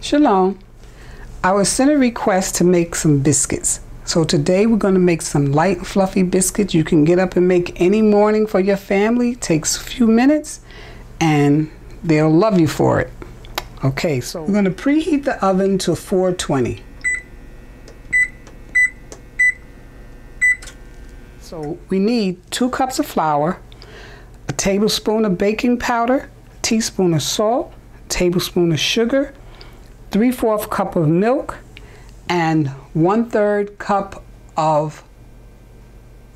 Shalom. I was sent a request to make some biscuits. So today we're going to make some light fluffy biscuits you can get up and make any morning for your family. Takes a few minutes and they'll love you for it. Okay, so we're going to preheat the oven to 420. So we need 2 cups of flour, a tablespoon of baking powder, a teaspoon of salt, a tablespoon of sugar, 3/4 cup of milk, and 1/3 cup of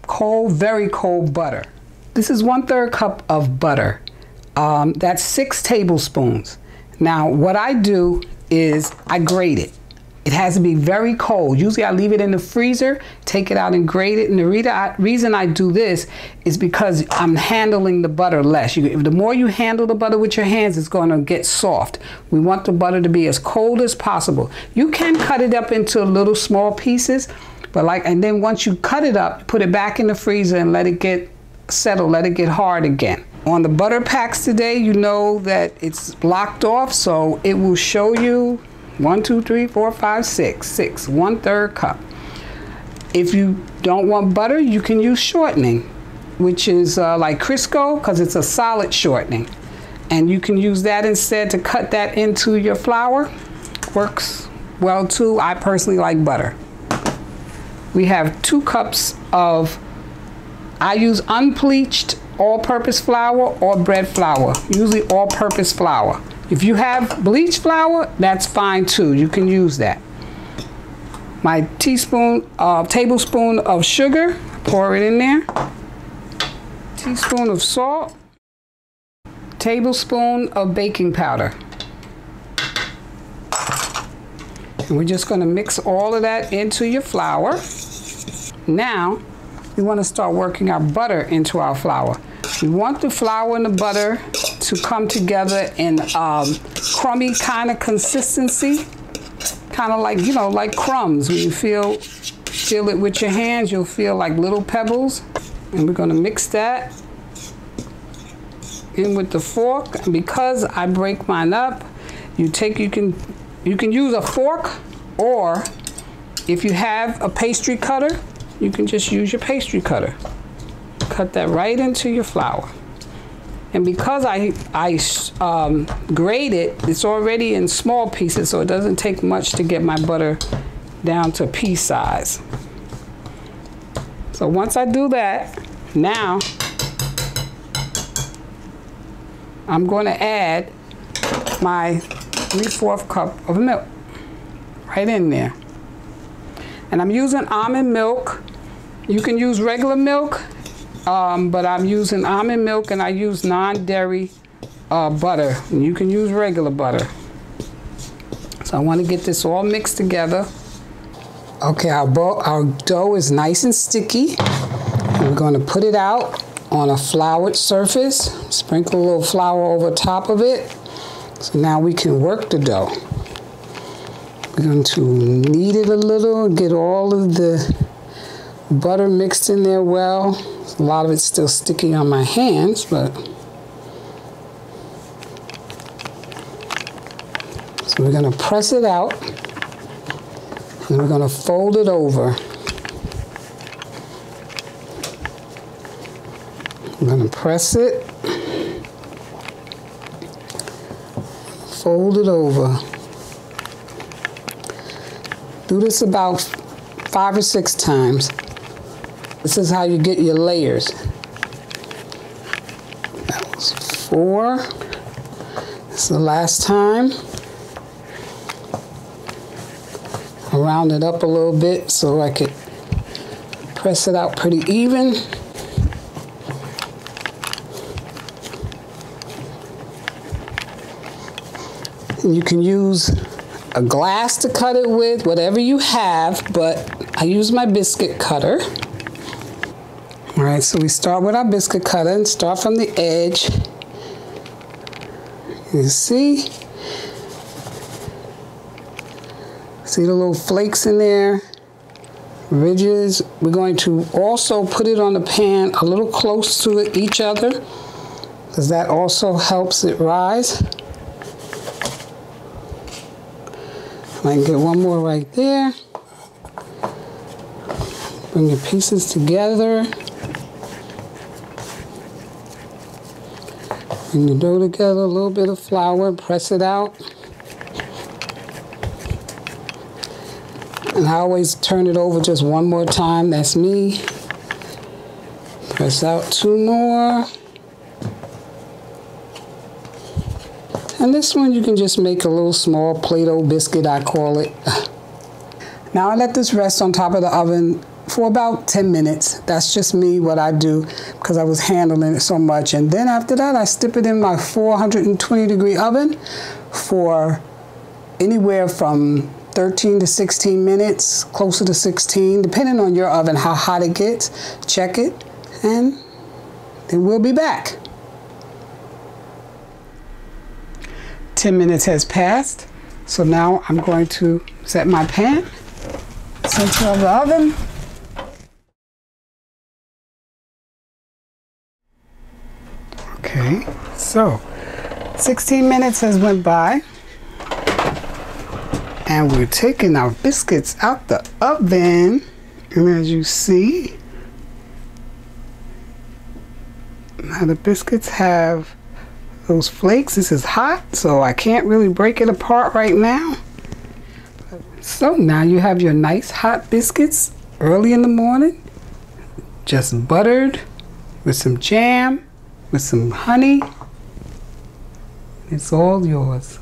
cold, very cold butter. This is 1/3 cup of butter. That's 6 tablespoons. Now what I do is I grate it. It has to be very cold. Usually I leave it in the freezer, take it out and grate it. And the reason I do this is because I'm handling the butter less. The more you handle the butter with your hands, it's going to get soft. We want the butter to be as cold as possible. You can cut it up into little small pieces, but and then once you cut it up, put it back in the freezer and let it get settled, let it get hard again. On the butter packs today, you know that it's blocked off, so it will show you 1, 2, 3, 4, 5, 6, 1/3 cup. If you don't want butter, you can use shortening, which is like Crisco, because it's a solid shortening. And you can use that instead to cut that into your flour. Works well too. I personally like butter. We have 2 cups of, I use unbleached all-purpose flour or bread flour, usually all-purpose flour. If you have bleached flour, that's fine too. You can use that. My tablespoon of sugar, pour it in there. Teaspoon of salt. Tablespoon of baking powder. And we're just going to mix all of that into your flour. Now, we want to start working our butter into our flour. We want the flour and the butter to come together in crummy kind of consistency, kind of like, like crumbs. When you feel it with your hands, you'll feel like little pebbles. And we're going to mix that in with the fork. And because I break mine up, you can use a fork, or if you have a pastry cutter, you can just use your pastry cutter. Cut that right into your flour. And because I grate it, it's already in small pieces, so it doesn't take much to get my butter down to pea size. So once I do that, now I'm going to add my 3/4 cup of milk right in there. And I'm using almond milk. You can use regular milk, but I'm using almond milk, and I use non-dairy butter. And you can use regular butter. So I want to get this all mixed together. Okay, our dough is nice and sticky. And we're going to put it out on a floured surface. Sprinkle a little flour over top of it. So now we can work the dough. We're going to knead it a little and get all of the butter mixed in there well. A lot of it's still sticking on my hands, but so we're going to press it out, and we're going to fold it over. I'm going to press it, fold it over. Do this about 5 or 6 times. This is how you get your layers. That was 4. This is the last time. I'll round it up a little bit so I could press it out pretty even. And you can use a glass to cut it with, whatever you have, but I use my biscuit cutter. All right, so we start with our biscuit cutter and start from the edge. You see the little flakes in there, ridges. We're going to also put it on the pan a little close to each other, because that also helps it rise. I can get one more right there. Bring your pieces together. Bring the dough together, a little bit of flour, press it out. And I always turn it over just one more time, that's me. Press out 2 more. And this one you can just make a little small Play-Doh biscuit, I call it. Now I let this rest on top of the oven for about 10 minutes. That's just me, what I do, because I was handling it so much. And then after that, I stick it in my 420-degree oven for anywhere from 13 to 16 minutes, closer to 16, depending on your oven, how hot it gets. Check it, and then we'll be back. 10 minutes has passed, so now I'm going to set my pan, center of the oven. Okay, so 16 minutes has went by, and we're taking our biscuits out the oven, and as you see, now the biscuits have those flakes. This is hot, so I can't really break it apart right now. So now you have your nice hot biscuits early in the morning, just buttered with some jam, with some honey. It's all yours.